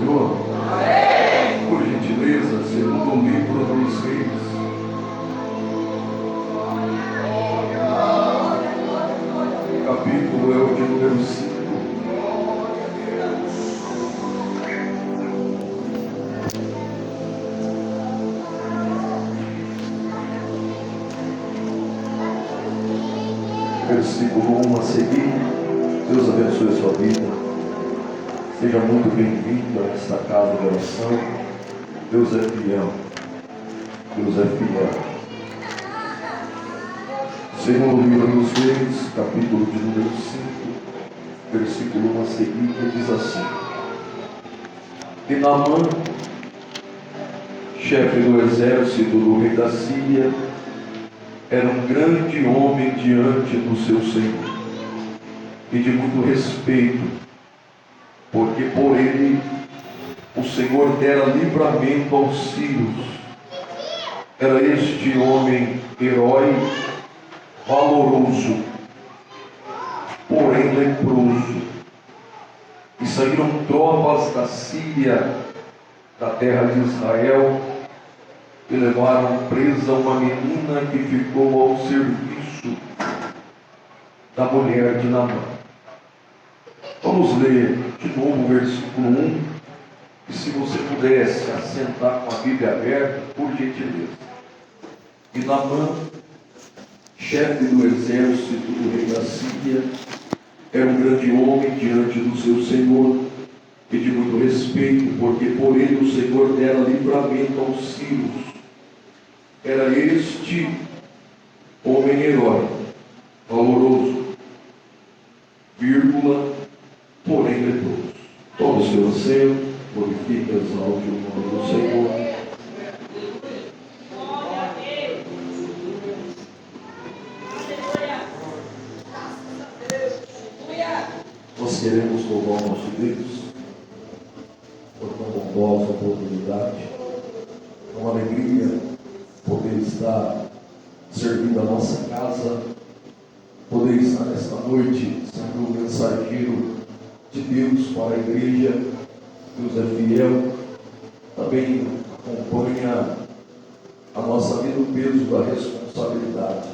Senhor? Amém. Por gentileza, segundo o livro dos Reis. O capítulo é o de número 5. Versículo 1 a seguir. Deus abençoe a sua vida. Seja muito bem-vindo a esta casa de oração. Deus é fiel. Deus é fiel. Segundo o livro dos Reis, capítulo de número 5, versículo 1 a seguir, que diz assim: E Naamã, chefe do exército do rei da Síria, era um grande homem diante do seu Senhor, e de muito respeito, porque por ele o Senhor dera livramento aos sírios. Era este homem herói, valoroso, porém leproso. E saíram tropas da Síria, da terra de Israel, e levaram presa uma menina que ficou ao serviço da mulher de Naamã. Vamos ler de novo o versículo 1, e se você pudesse assentar com a Bíblia aberta, por gentileza. E Naamã, chefe do exército do rei da Síria, era um grande homem diante do seu Senhor, e de muito respeito, porque por ele o Senhor dera livramento aos sírios. Era este homem herói, valoroso, porém leproso. Toma o seu assento, glorifica, exalte o nome do Senhor. Nós queremos louvar o nosso Deus por uma bondosa oportunidade. É uma alegria poder estar servindo a nossa casa, poder estar nesta noite sendo o mensageiro de Deus para a igreja. Deus é fiel. Também acompanha a nossa vida o peso da responsabilidade.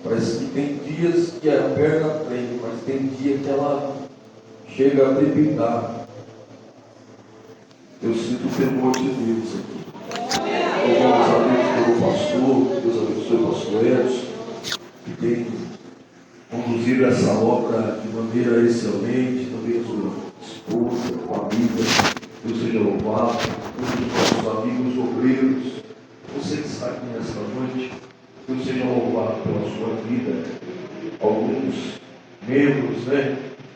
Parece que tem dias que a perna treme, mas tem dia que ela chega a trepinar. Eu sinto o temor de Deus aqui. Louvamos a Deus pelo pastor. Deus abençoe o pastor Edson, que tem conduzido essa obra de maneira excelente. Também a sua esposa, família. Deus seja louvado. Todos os nossos amigos obreiros, você que está aqui nesta noite, Deus seja louvado pela sua vida. Alguns membros,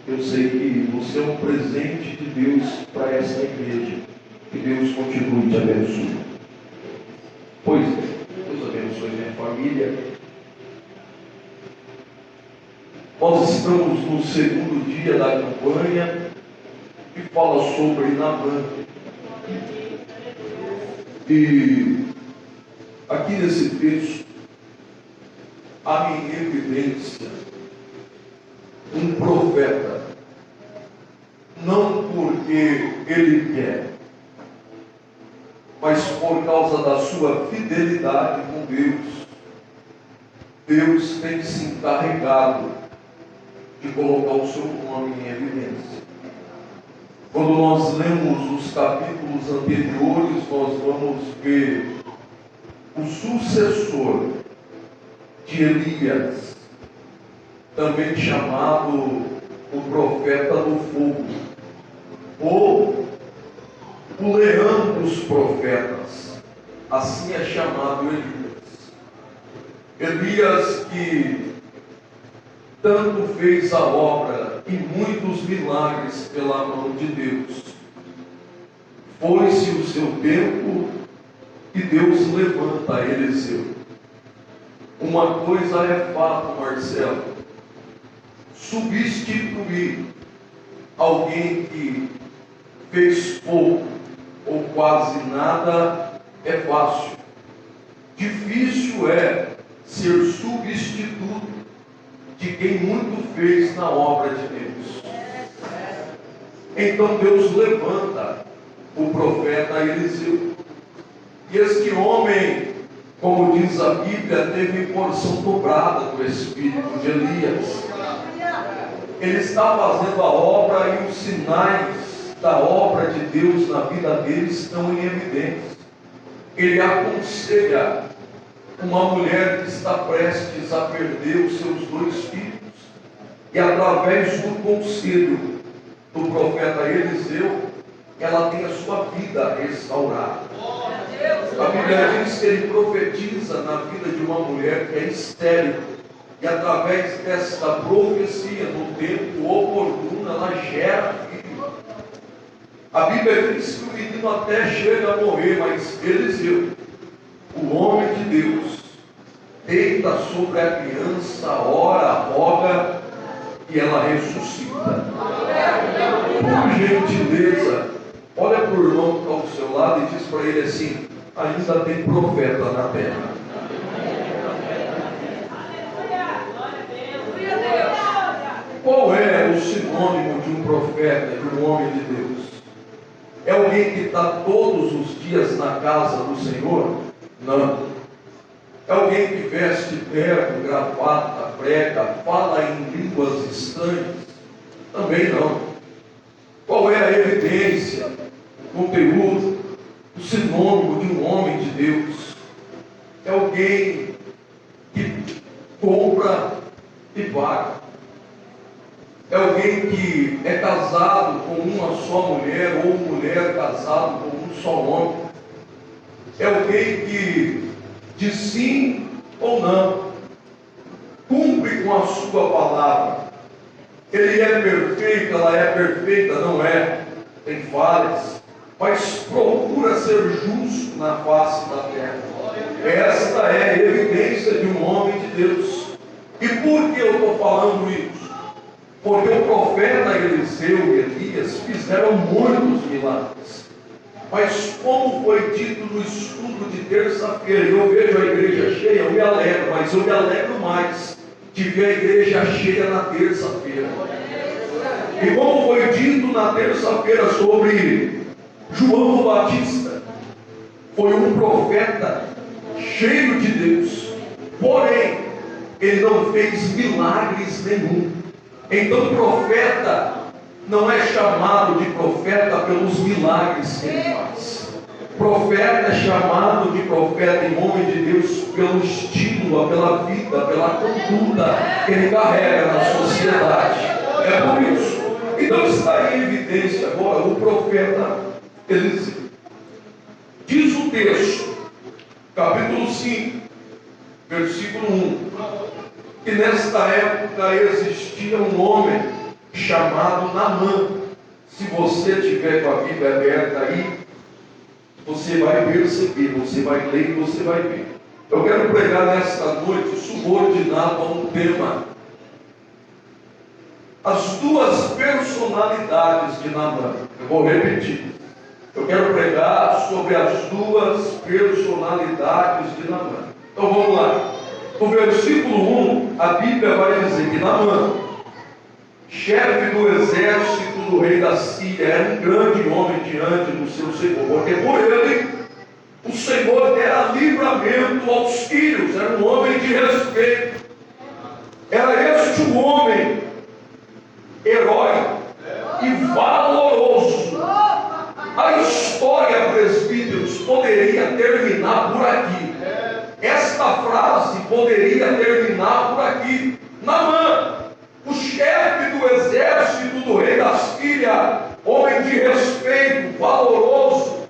eu sei que você é um presente de Deus para esta igreja. Que Deus continue te abençoando. Pois é, Deus abençoe minha família. Nós estamos no segundo dia da campanha que fala sobre Naamã. E aqui nesse texto há em evidência um profeta, não porque ele quer, mas por causa da sua fidelidade com Deus. Deus tem se encarregado de colocar o seu nome em evidência. Quando nós lemos os capítulos anteriores, nós vamos ver o sucessor de Elias, também chamado o profeta do fogo, ou o leão dos profetas, assim é chamado Elias. Elias que tanto fez a obra e muitos milagres pela mão de Deus. Foi-se o seu tempo e Deus levanta Eliseu. Uma coisa é fato, Marcelo: substituir alguém que fez pouco ou quase nada é fácil. Difícil é ser substituto de quem muito fez na obra de Deus. Então Deus levanta o profeta Eliseu. E este homem, como diz a Bíblia, teve porção dobrada do espírito de Elias. Ele está fazendo a obra e os sinais da obra de Deus na vida dele estão em evidência. Ele aconselha uma mulher que está prestes a perder os seus 2 filhos, e através do conselho do profeta Eliseu, ela tem a sua vida restaurada. A Bíblia diz que ele profetiza na vida de uma mulher que é estéril, e através desta profecia, no tempo oportuno, ela gera filho. A Bíblia diz que o menino até chega a morrer, mas Eliseu, o homem de Deus, deita sobre a criança, ora, roga, e ela ressuscita. Por gentileza, olha para o irmão que está ao seu lado e diz para ele assim: ainda tem profeta na terra. Qual é o sinônimo de um profeta, de um homem de Deus? É alguém que está todos os dias na casa do Senhor? Não. É alguém que veste terno, gravata, prega, fala em línguas estranhas? Também não. Qual é a evidência, o conteúdo, o sinônimo de um homem de Deus? É alguém que compra e paga. É alguém que é casado com uma só mulher, ou mulher casada com um só homem. É alguém que diz sim ou não, cumpre com a sua palavra. Ele é perfeito, ela é perfeita, não é, tem falhas, mas procura ser justo na face da terra. Esta é a evidência de um homem de Deus. E por que eu estou falando isso? Porque o profeta Eliseu e Elias fizeram muitos milagres. Mas como foi dito no estudo de terça-feira, eu vejo a igreja cheia, eu me alegro, mas eu me alegro mais de ver a igreja cheia na terça-feira. E como foi dito na terça-feira sobre João Batista, foi um profeta cheio de Deus, porém ele não fez milagres nenhum. Então profeta não é chamado de profeta pelos milagres que ele faz. Profeta é chamado de profeta em nome de Deus pelo estilo, pela vida, pela conduta que ele carrega na sociedade. É por isso. Então está em evidência agora o profeta Eliseu. Diz o texto, capítulo 5, versículo 1, que nesta época existia um homem chamado Naamã. Se você tiver com a Bíblia aberta aí, você vai perceber, você vai ler e você vai ver. Eu quero pregar nesta noite subordinado a um tema: as 2 personalidades de Naamã. Eu vou repetir. Eu quero pregar sobre as 2 personalidades de Naamã. Então vamos lá. No versículo 1, a Bíblia vai dizer que Naamã, chefe do exército do rei da Síria, era um grande homem diante do seu Senhor, porque por ele o Senhor dera livramento aos filhos. Era um homem de respeito. Era este um homem heróico e valoroso. A história, presbíteros, poderia terminar por aqui. Esta frase poderia terminar por aqui. Naamã, o chefe do exército do rei da Síria, homem de respeito, valoroso,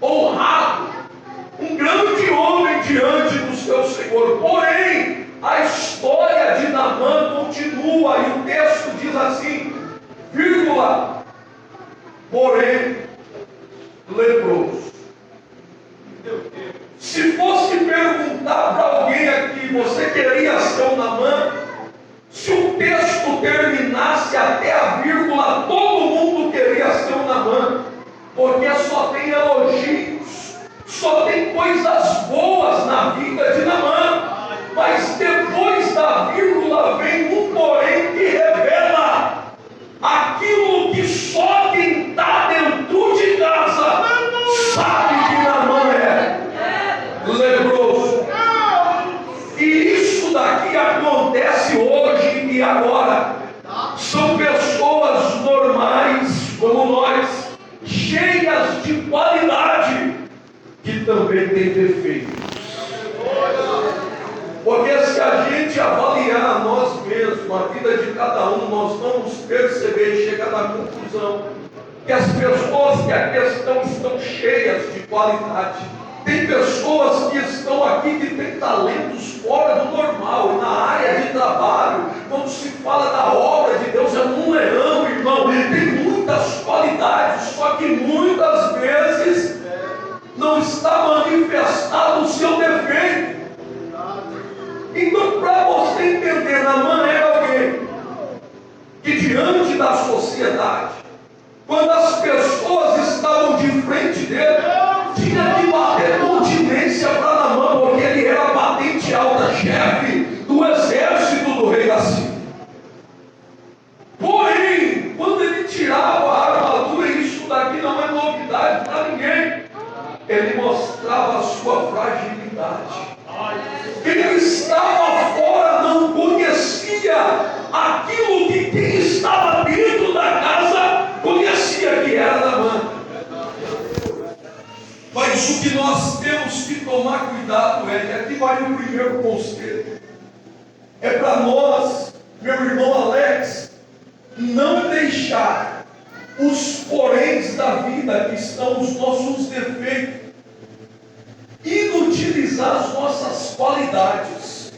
honrado, um grande homem diante do seu Senhor. Porém, a história de Naamã continua e o texto diz assim, vírgula, porém, leproso. Se fosse perguntar para alguém aqui, você queria ser um Naamã? Se o texto terminasse até a vírgula, todo mundo queria ser um Naamã, porque só tem elogios, só tem coisas boas na vida de Naamã. Mas depois da vírgula vem um porém que revela aquilo que só quem está dentro de casa que também tem defeitos. Porque se a gente avaliar nós mesmos, a vida de cada um, nós vamos perceber e chegar na conclusão que as pessoas que aqui estão cheias de qualidade. Tem pessoas que estão aqui que têm talentos fora do normal, e na área de trabalho, quando se fala da obra de Deus, é um leão, irmão, tem muitas qualidades, só que muitas vezes não está manifestado o seu defeito. Então, para você entender, Naamã era alguém que diante da sociedade, quando as pessoas estavam de frente dele, tinha que bater continência para Naamã, porque ele era patente alta, chefe do exército do rei da Síria. Porém, quando ele tirava a armadura, e isso daqui não é novidade para ninguém, ele mostrava a sua fragilidade. Ele estava fora, não conhecia aquilo que quem estava dentro da casa conhecia, que era Naamã. Mas o que nós temos que tomar cuidado é, e aqui vai o primeiro conselho, é para nós, meu irmão Alex, não deixar os poréns da vida, que estão os nossos defeitos, inutilizar as nossas qualidades.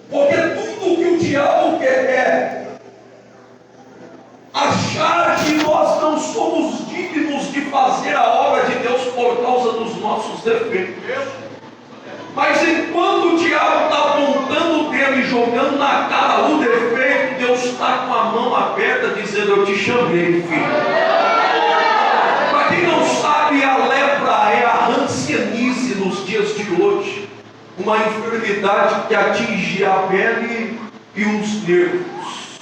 Porque tudo que o diabo quer é achar que nós não somos dignos de fazer a obra de Deus por causa dos nossos defeitos. Mas enquanto o diabo está apontando o dedo e jogando na cara o defeito, Deus está com a mão aberta dizendo: eu te chamei, filho. Para quem não sabe, a lepra é a ancianice nos dias de hoje, uma enfermidade que atinge a pele e os nervos.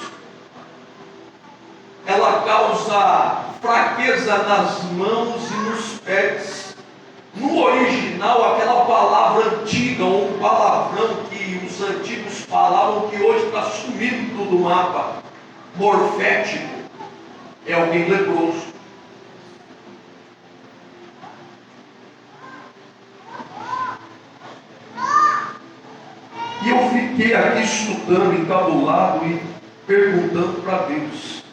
Ela causa fraqueza nas mãos e nos pés. No original, aquela palavra antiga, ou um palavrão que os antigos falavam, que hoje está sumindo do mapa, morfético, é alguém leproso. E eu fiquei aqui estudando, encabulado e perguntando para Deus,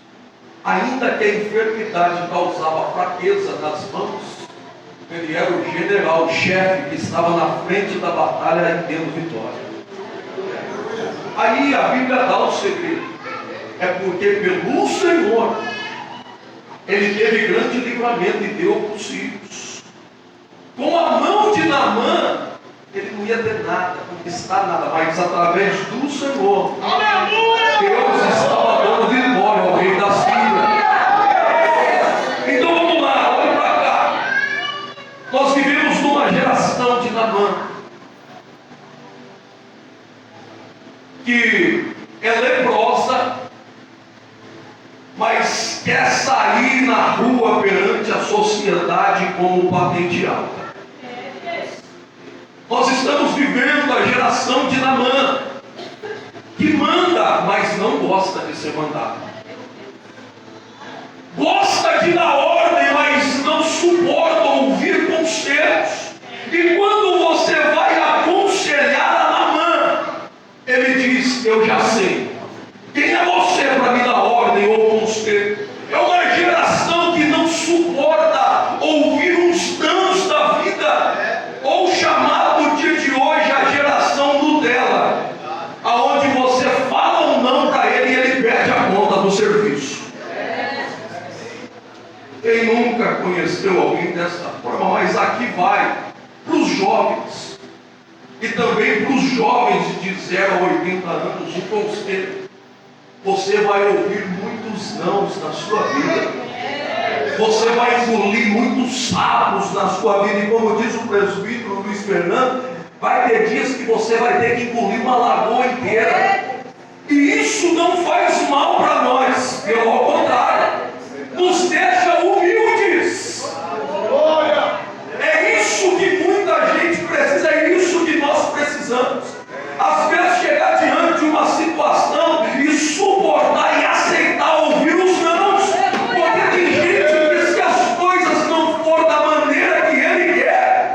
ainda que a enfermidade causava fraqueza nas mãos, ele era o general, o chefe que estava na frente da batalha e tendo vitória. Aí a Bíblia dá o segredo, é porque pelo Senhor ele teve grande livramento e deu para os filhos. Com a mão de Naamã ele não ia ter nada, conquistar nada, mas através do Senhor, Deus estava dando vitória ao rei da Síria. Então vamos lá, olha para cá. Nós vivemos numa geração de Naamã que é leprosa, mas quer sair na rua perante a sociedade como patente alta. Nós estamos vivendo a geração de Naamã, que manda, mas não gosta de ser mandado. Gosta de dar ordem, mas não suporta ouvir conselhos. E quando você vai aconselhar a Naamã, ele diz: eu já sei. Quem é você para me dar ordem ou conselho? É uma geração que não suporta ouvir os danos da vida, ou chamado no dia de hoje a geração Nutella, aonde você fala um não para ele e ele perde a conta do serviço. Quem nunca conheceu alguém dessa forma? Mas aqui vai para os jovens e também para os jovens de 0 a 80 anos, o conselho: você vai ouvir muitos nãos na sua vida. Você vai engolir muitos sapos na sua vida, e como diz o presbítero Luiz Fernando, vai ter dias que você vai ter que engolir uma lagoa inteira. E isso não faz mal para nós, pelo contrário, nos deixa humildes. É isso que muita gente precisa, é isso que nós precisamos. Às vezes chegar diante de uma situação e suportar e aceitar ouvir os nãos, porque tem gente que, se as coisas não for da maneira que ele quer,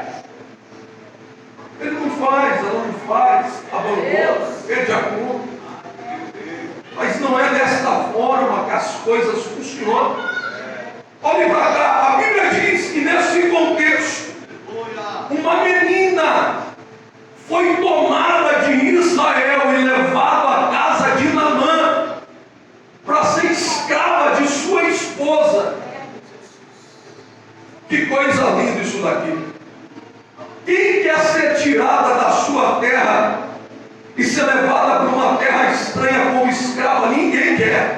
coisas funcionam. Olhe para cá, a Bíblia diz que nesse contexto, uma menina foi tomada de Israel e levada à casa de Naamã para ser escrava de sua esposa. Que coisa linda isso daqui. Quem quer ser tirada da sua terra e ser levada para uma terra estranha como escrava? Ninguém quer.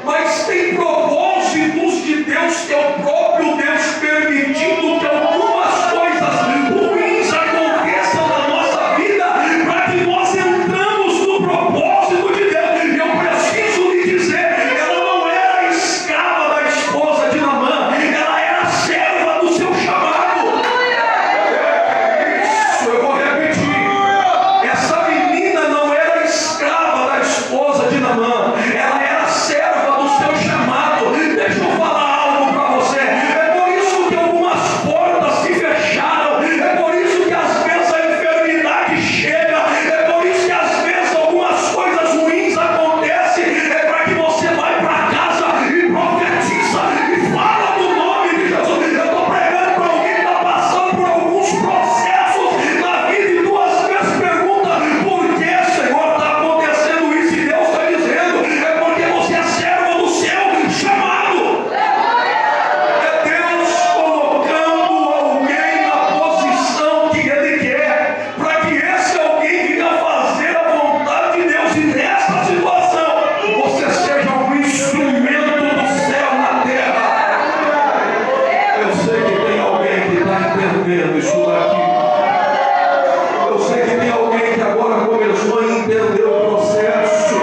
Mas tem propósitos de Deus, que é o próprio Deus permitindo que algumas coisas ruins aconteçam na nossa vida, para que nós entramos no propósito de Deus. E eu preciso lhe dizer, ela não era escrava da esposa de Naamã, ela era serva do seu chamado. Isso, eu vou repetir. Essa menina não era escrava da esposa de Naamã, ela era serva do seu chamado. Deixa eu falar algo para você. É por isso que algumas portas se fecharam. É por isso que às vezes a enfermidade chega. É por isso que às vezes algumas coisas ruins acontecem. É para que você vai para casa e profetiza e fala no nome de Jesus. Eu estou pregando para alguém que está passando por alguns processos na vida e duas vezes pergunta: por que, Senhor, está acontecendo isso? E Deus está dizendo: é porque você é servo do seu chamado. É Deus colocando alguém na posição que Ele quer, para que esse alguém venha fazer a vontade de Deus. E nessa situação, você seja um instrumento do céu na terra. Eu sei que tem alguém que está entendendo isso daqui. Eu sei que tem alguém que agora começou a entender o processo.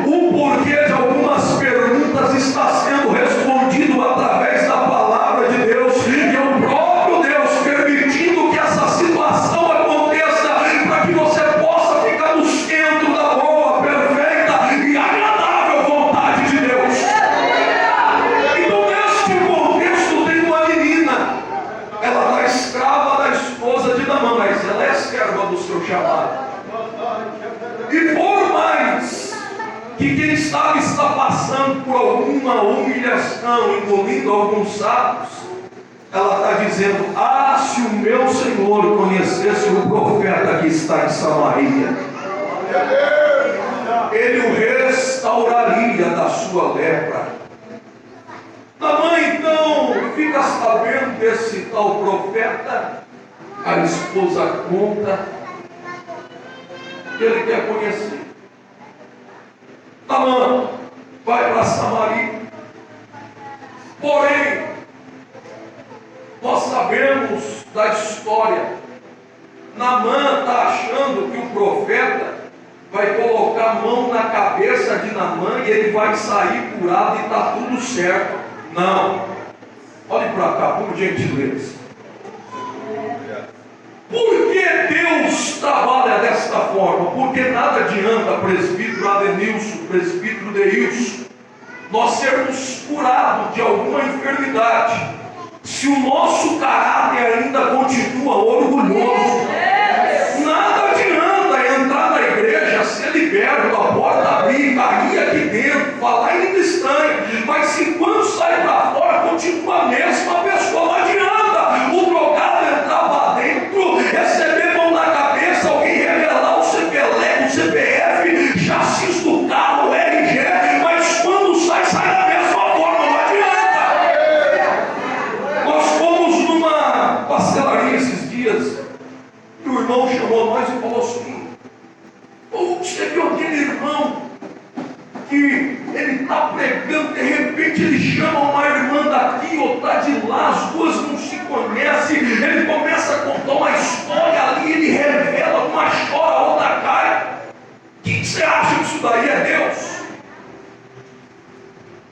O porquê de algumas perguntas está sendo respondido através da palavra de Deus. E é o próprio Deus permitindo que essa situação aconteça, para que você possa ficar no centro da boa, perfeita e agradável vontade de Deus. Então, neste contexto, tem uma menina. Ela está escrava da esposa de Naamã, mas ela é serva do seu chamado. E por mais que quem está passando por alguma humilhação, engolindo alguns sapos, ela está dizendo: ah, se o meu Senhor conhecesse o profeta que está em Samaria, ele o restauraria da sua lepra. Naamã então fica sabendo desse tal profeta. A esposa conta que ele quer conhecer. Naamã vai para Samaria. Porém, nós sabemos da história. Naamã está achando que o profeta vai colocar a mão na cabeça de Naamã e ele vai sair curado e está tudo certo. Não. Olhe para cá, por gentileza. Por que Deus trabalha desta forma? Porque nada adianta, presbítero Adenilson, presbítero Deilson, nós sermos curados de alguma enfermidade, se o nosso caráter ainda continua orgulhoso. Nada adianta entrar na igreja, ser liberto, a porta abrir, cair aqui dentro, falar em língua estranha, mas se quando sai para fora continua a mesma pessoa. Não adianta o drogado entrar lá dentro, receber mão na cabeça, alguém revelar o CPF, chassis do carro, RG, mas quando sai da mesma forma. Não adianta. Nós fomos numa pastelaria esses dias, e o irmão chamou nós e falou assim: você viu aquele irmão que ele está pregando, de repente ele chama uma irmã daqui, outra de lá, as duas não se conhecem, ele começa a contar uma história ali, ele revela, uma chora, a outra cai. O que você acha que isso daí é Deus?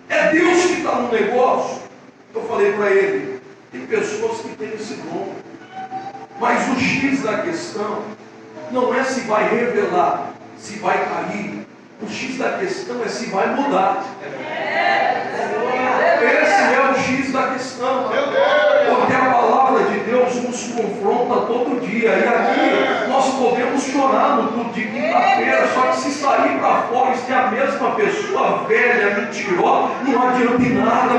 É Deus que está no negócio? Eu falei para ele: tem pessoas que têm esse dom, mas o X da questão não é se vai revelar, se vai cair. O X da questão é se vai mudar. Esse é o X da questão. Porque a palavra de Deus nos confronta todo dia. E aqui nós podemos funcionar no culto de quinta-feira, só que se sair para fora e ser a mesma pessoa velha, mentirosa, não adianta em nada.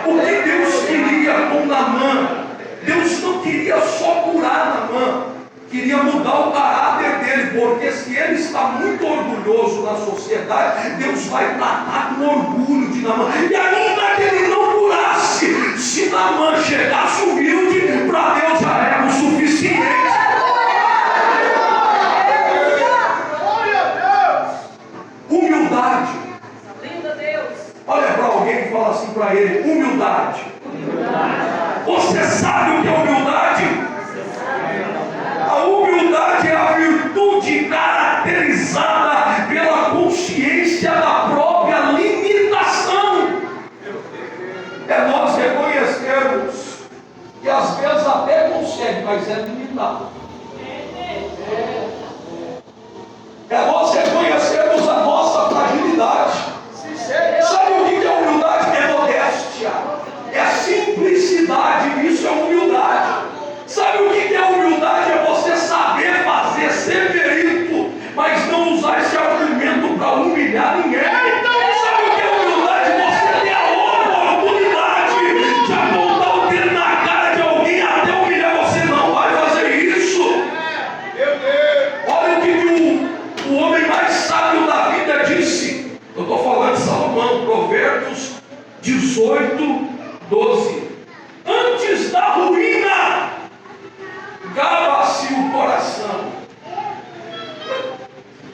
O que Deus queria com Naamã? Deus não queria só curar Naamã, queria mudar o caráter dele, porque se ele está muito orgulhoso na sociedade, Deus vai tratar com orgulho de Naamã. E ainda que ele não curasse, se Naamã chegasse humilde, para Deus já era o suficiente. Humildade. Olha para alguém e fala assim para ele: humildade. Você sabe o que é humildade? A humildade é a virtude caracterizada pela consciência da própria limitação. É nós reconhecermos que às vezes até consegue, mas é limitado. É nós reconhecermos a nossa fragilidade. Sabe o que é humildade? É modéstia, é simplicidade, isso é humildade. Sabe o que é humildade? É você saber fazer, ser perito, mas não usar esse argumento para humilhar ninguém. Sabe o que é humildade? Você ter a oportunidade de apontar o dedo na cara de alguém até humilhar. Você não vai fazer isso. Olha o que o homem mais sábio da vida disse. Eu estou falando de Salomão, Provérbios 18, 12. Antes da ruína, gaba-se o coração,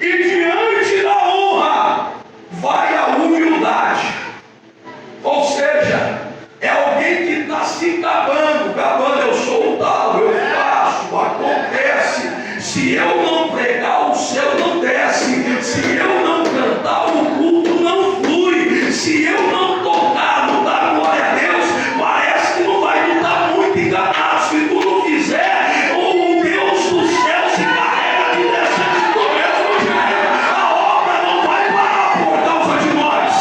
e diante da honra vai a humildade. Ou seja, é alguém que está se gabando, eu sou tal, eu faço, acontece. Se eu não pregar, o céu não desce. Se eu não cantar, o culto não flui. Se eu não tocar, não dar glória a Deus, parece que não vai estar muito enganado. Se tu não fizer, o Deus do céu se carrega de descer do mesmo jeito. A obra não vai parar por causa de nós.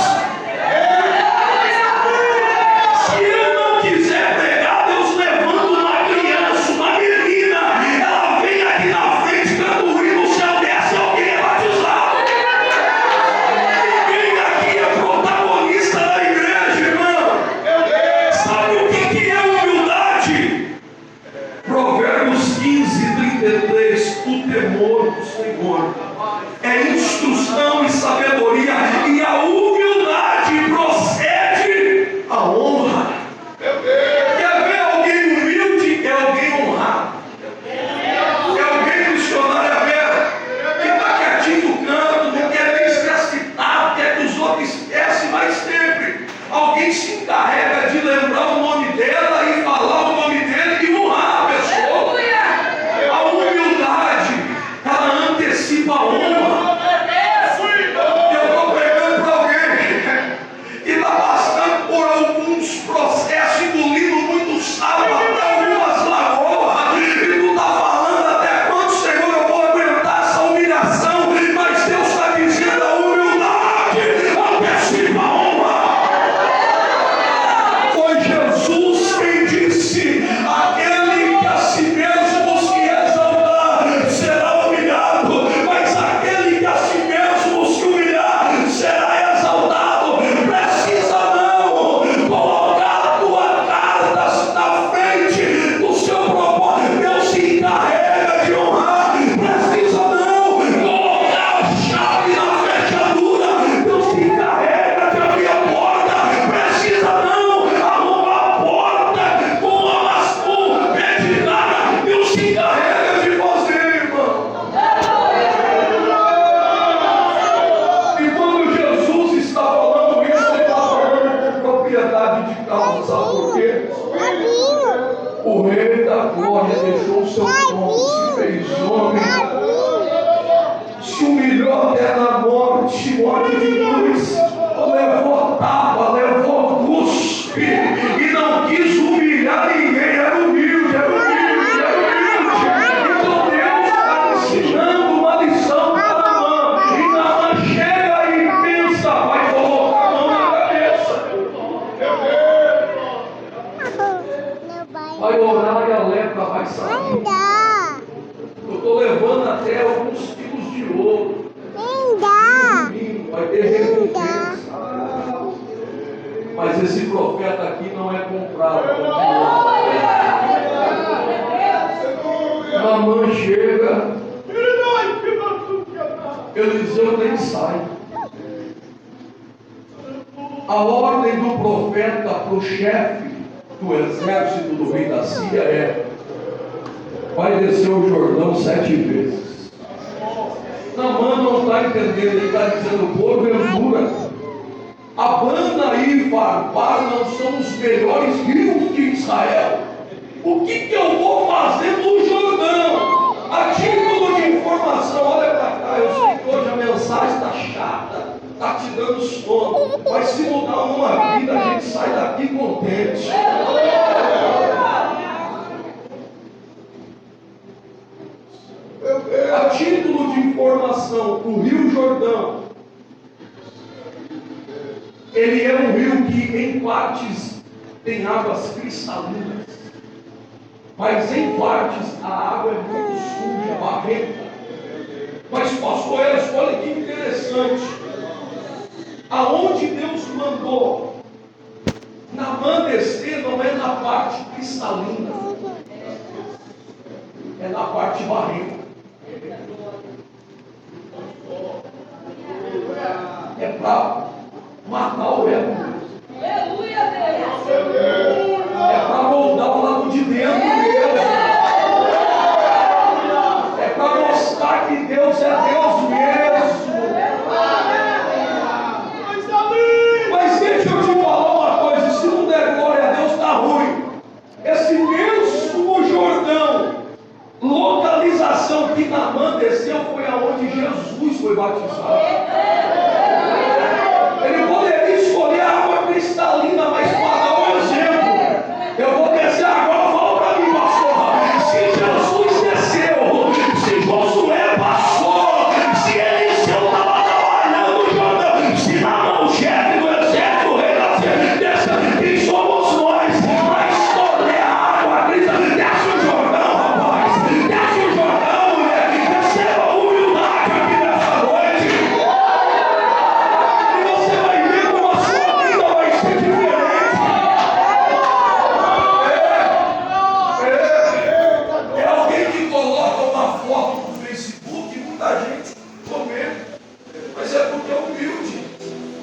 Se eu não quiser pregar, Deus levanta uma criança, uma menina, ela vem aqui na frente, canta o hino, o céu desce, alguém é batizado. Ninguém aqui é protagonista da igreja, irmão. Sabe o que é humildade? Provérbios 15, 33. O temor do Senhor é instrução e sabedoria, e a humildade procede a honra. Quer ver alguém humilde? É alguém honrado. É alguém missionário aberto, que está quietinho no canto, não quer nem ser citado, quer que os outros esquecem, mas sempre alguém se encarrega de lembrar o nome dela e falar o nome dele e honrar a pessoa. A humildade, ela antecipa a honra. Eu estou pregando para alguém que está passando por alguns processos, engolindo muito sal até algumas lagoas, e tu está falando: até quando, Senhor, eu vou aguentar essa humilhação? Mas Deus está dizendo: a humildade antecipa a honra. Foi Jesus quem disse: aquele que a si mesmo se exaltar será humilhado, mas aquele que a si mesmo se humilhar será exaltado. Precisa não colocar a tua carta na frente do seu propósito. Deus se encarrega de honrar. Precisa não colocar a chave na fechadura. Deus se encarrega de abrir a porta. Precisa não arrumar a porta com a mascula medicada. Deus se encarrega de fazer, irmão. E quando Jesus está falando isso, ele está falando com propriedade de causa. Sabe por quê? O Rei da Glória deixou o seu trono, se fez homem, se humilhou até na morte de cruz, levou tapa, levou cuspe, e não quis humilhar ninguém. Era humilde, era humilde, era humilde. Então Deus está ensinando uma lição para Naamã, e Naamã chega e pensa: vai colocar a mão na cabeça, vai orar e a lepra vai sair. Eu estou levando até alguns quilos de ouro. Vai ter recompensa. Mas esse profeta aqui não é comprado. Naamã chega, Eliseu nem sai. A ordem do profeta para o chefe do exército do rei da Síria é: vai descer o Jordão 7 vezes. Naamã não está entendendo, ele está dizendo: porventura, Abana e Farpar não são os melhores rios de Israel? O que eu vou fazer no Jordão? A título de informação, olha para cá, eu sei que hoje a mensagem está chata, está te dando sono, mas se mudar uma vida, a gente sai daqui contente. A título de informação, o Rio Jordão, ele é um rio que em partes tem águas cristalinas, mas em partes a água é muito suja, barrenta. Mas pastor, olha que interessante, aonde Deus mandou Naamã descer não é na parte cristalina, é na parte barrenta. É para matar o ego. Aleluia, Deus. É para moldar o lado de dentro mesmo. É para mostrar que Deus é Deus mesmo. Mas deixa eu te falar uma coisa: se não der glória a Deus, está ruim. Esse mesmo Jordão, localização que Naamã desceu, foi aonde Jesus foi batizado. Ele poderia escolher a água cristalina, mas para dar um exemplo, eu vou descer agora. Fala para mim, pastor, se Jesus desceu, se Josué passou, se Eliseu estava trabalhando no Jordão, se Naamã, o chefe do exército, o rei da Síria, desce, quem somos nós para escolher a água cristalina? Desce o Jordão, rapaz, desce o Jordão, mulher, receba a humildade aqui nessa noite.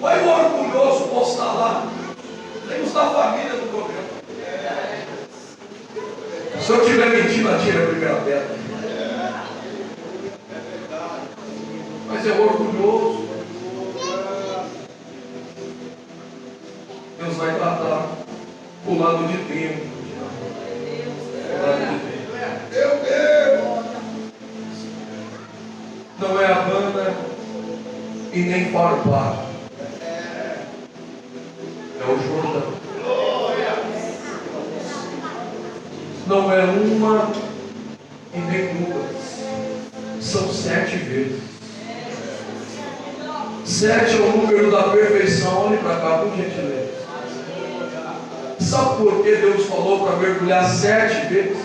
Vai o orgulhoso postar lá. Tem os da família no programa. Se eu estiver mentindo, atira a primeira pedra. Mas é orgulhoso. Deus vai tratar o lado de dentro. O lado de dentro. Meu Deus! Não é Abana e nem Farpar. É o Jordão. Não é uma e nem duas. São 7 vezes. 7 é o número da perfeição. Olhe para cá, por gentileza. Sabe por que Deus falou para mergulhar 7 vezes?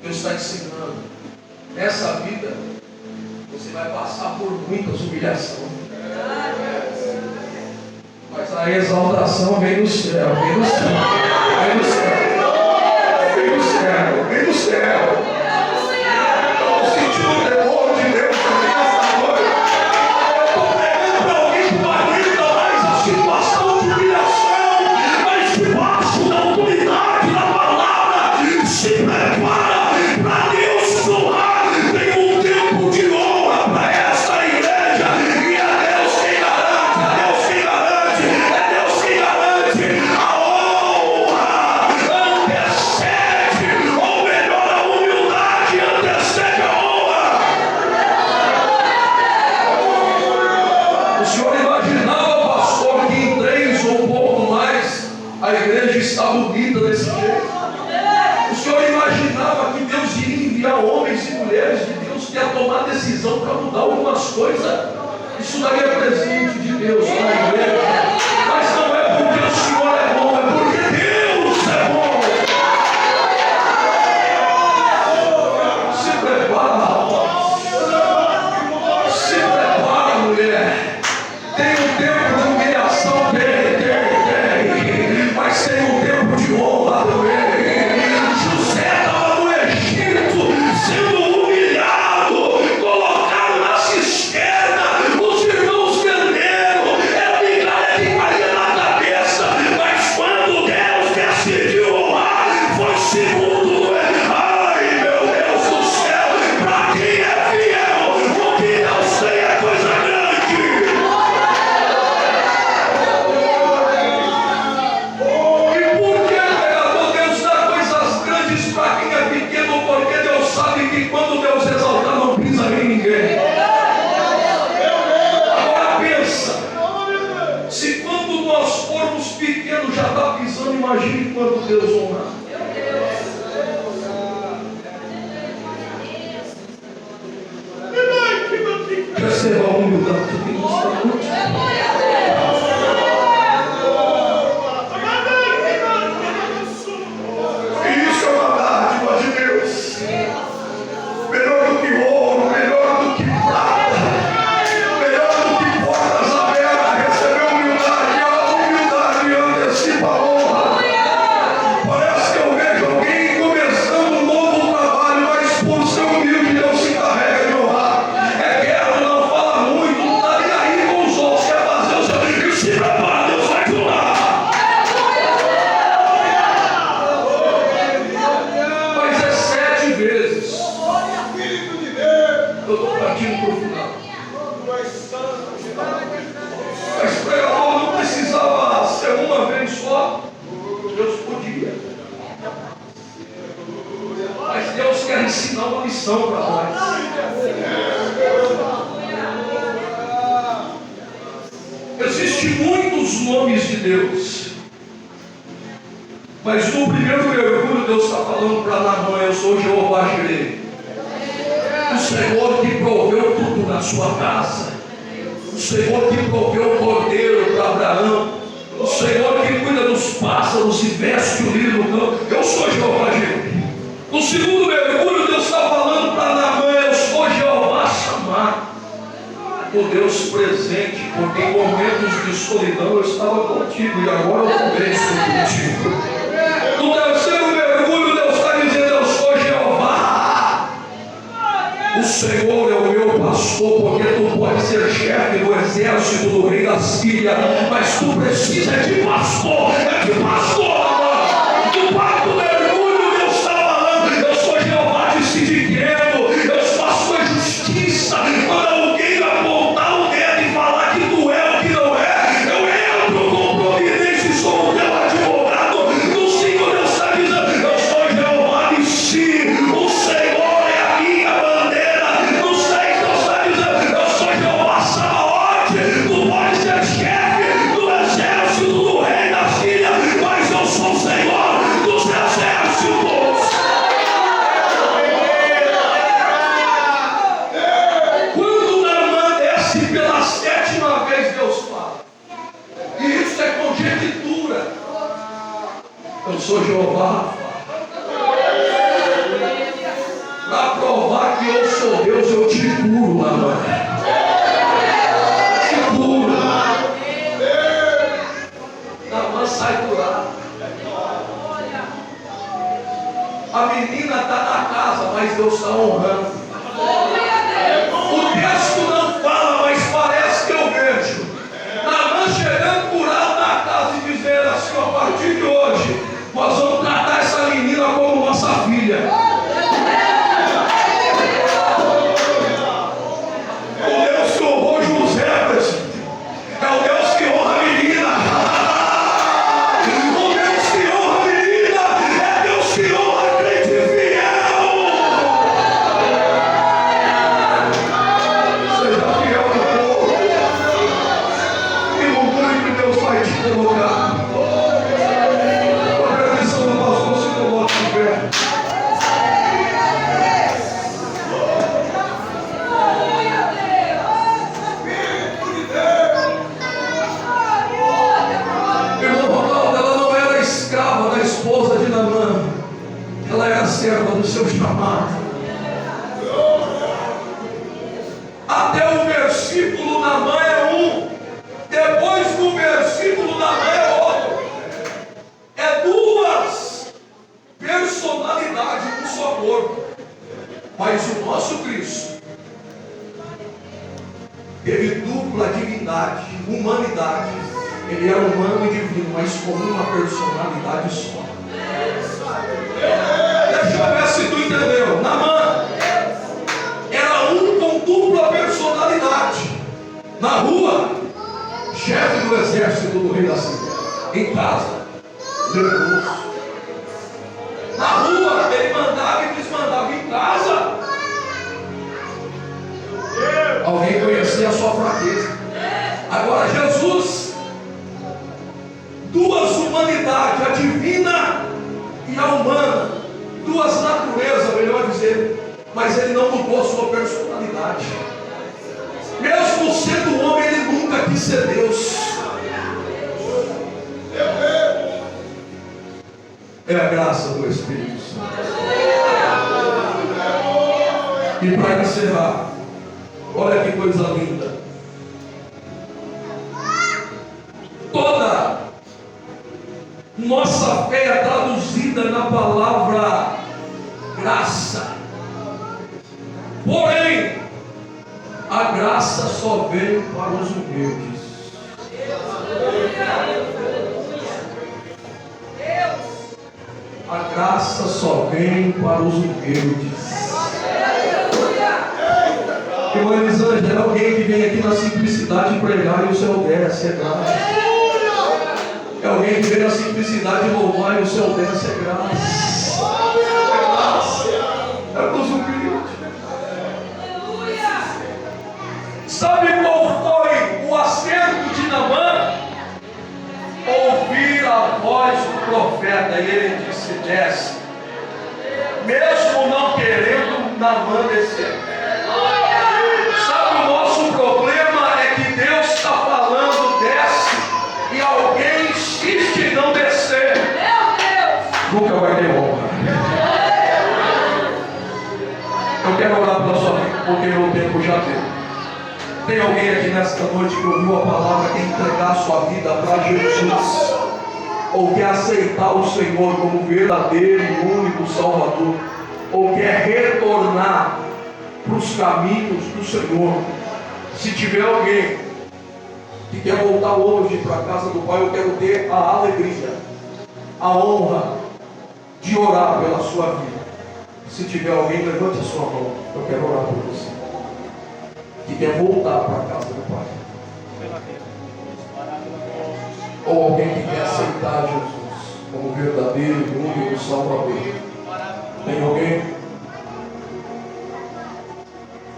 Deus está ensinando. Nessa vida, você vai passar por muitas humilhações. Mas a exaltação vem do céu, vem do céu, vem do céu, vem do céu, vem do céu. Eu estou sentindo o temor de Deus nessa noite. Eu estou pregando para alguém que não aguenta mais a situação de humilhação, mas debaixo da autoridade da palavra, se prepara para Deus honrar. Tem um tempo de honra para esta igreja, e é Deus quem garante, é Deus quem garante. A honra indo para o final. Mas pregador não precisava ser uma vez só. Deus podia. Mas Deus quer ensinar uma lição para nós. Existem muitos nomes de Deus. Mas no primeiro mergulho Deus está falando para Naamã: eu sou Jeová Jireh, o Senhor que proveu tudo na sua casa, o Senhor que proveu o cordeiro para Abraão, o Senhor que cuida dos pássaros e veste o lírio no campo. Eu sou Jeová Jireh. No segundo mergulho Deus está falando para Naamã: eu sou Jeová Shammah, o Deus presente, porque em momentos de solidão eu estava contigo e agora eu também estou contigo. No terceiro mergulho Deus está dizendo: eu sou Jeová, o Senhor é o meu pastor. Porque tu pode ser chefe do exército do rei da Síria, mas tu precisa de pastor, de pastor. No quarto mergulho Deus está falando: eu sou Jeová de Sidiqueno, eu faço a justiça. Quando alguém apontar o dedo e falar que tu é o que não é, eu entro com providência e sou o teu advogado. No 5 Deus está dizendo: eu sou Jeová de Si, o Senhor é a minha bandeira. No 6 Deus está dizendo: eu sou Jeová Sabaote, tu pode ser chefe do exército do rei da Síria, mas eu sou o Senhor dos exércitos. Quando Naamã desce pela 7ª vez, Deus fala, e isso é conjectura: eu sou Jeová. Para provar que eu sou Deus, eu te curo, Naamã. Te curo. Naamã sai curado. A menina está na casa, mas Deus está honrando. O texto não fala, mas parece que eu vejo Naamã chegando curado na casa e dizendo assim: a partir de hoje nós vamos tratar essa menina como nossa filha. O Deus que honrou José é o Deus que honra a menina. O Deus que honra a menina é Deus que honra a crente fiel. Seja fiel no povo, e no muito Deus vai te colocar. Com a permissão do pastor, se coloque de pé. Irmão Ronaldo, ela não era escrava da esposa de Naamã, ela era serva do seu chamado. Até o versículo Naamã é um, depois do versículo Naamã é outro. É duas personalidades no só corpo. Mas o nosso Cristo teve dupla divindade, humanidade. Ele era humano e divino, mas com uma personalidade só. Deixa eu ver se tu entendeu. Naamã era um com dupla personalidade. Na rua, chefe do exército do rei da Síria. Em casa, leproso. Na rua, ele mandava e desmandava. Em casa, alguém conhecia a sua fraqueza. Agora, Jesus, duas humanidades, a divina e a humana, duas naturezas, melhor dizer, mas ele não mudou a sua personalidade. Mesmo sendo homem, ele nunca quis ser Deus. É a graça do Espírito Santo. E para encerrar, olha que coisa linda. Toda nossa fé é traduzida na palavra graça. Porém, a graça só vem para os humildes. A graça só vem para os humildes. Ô Elisângela, é alguém que vem aqui na simplicidade pregar e o céu desce, é graça. É alguém que vem na simplicidade louvar e o céu desce, é graça. É graça. É dos humildes. Sabe qual foi o acerto de Naamã? Ouvir a voz do profeta, e ele disse: desce. Mesmo não querendo, Naamã descer. Sabe, o nosso problema é que Deus está falando, desce, e alguém insiste em não descer. Nunca vai ter honra. Eu quero orar pela sua vida, porque meu tempo já deu. Tem alguém aqui nesta noite que ouviu a palavra, quer entregar a sua vida para Jesus, ou quer aceitar o Senhor como verdadeiro e único Salvador, ou quer retornar para os caminhos do Senhor. Se tiver alguém que quer voltar hoje para a casa do Pai, eu quero ter a alegria, a honra de orar pela sua vida. Se tiver alguém, levante a sua mão, eu quero orar por você, que quer voltar para a casa do Pai, ou alguém que quer aceitar Jesus como verdadeiro e único Salvador. Tem alguém?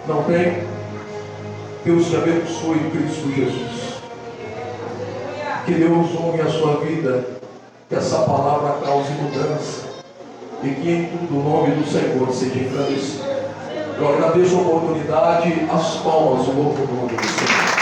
Não tem? Deus te abençoe em Cristo Jesus. Que Deus honre a sua vida, que essa palavra cause mudança, e que em tudo o nome do Senhor seja engrandecido. Eu agradeço a oportunidade, as palmas, o louvo nome do Senhor.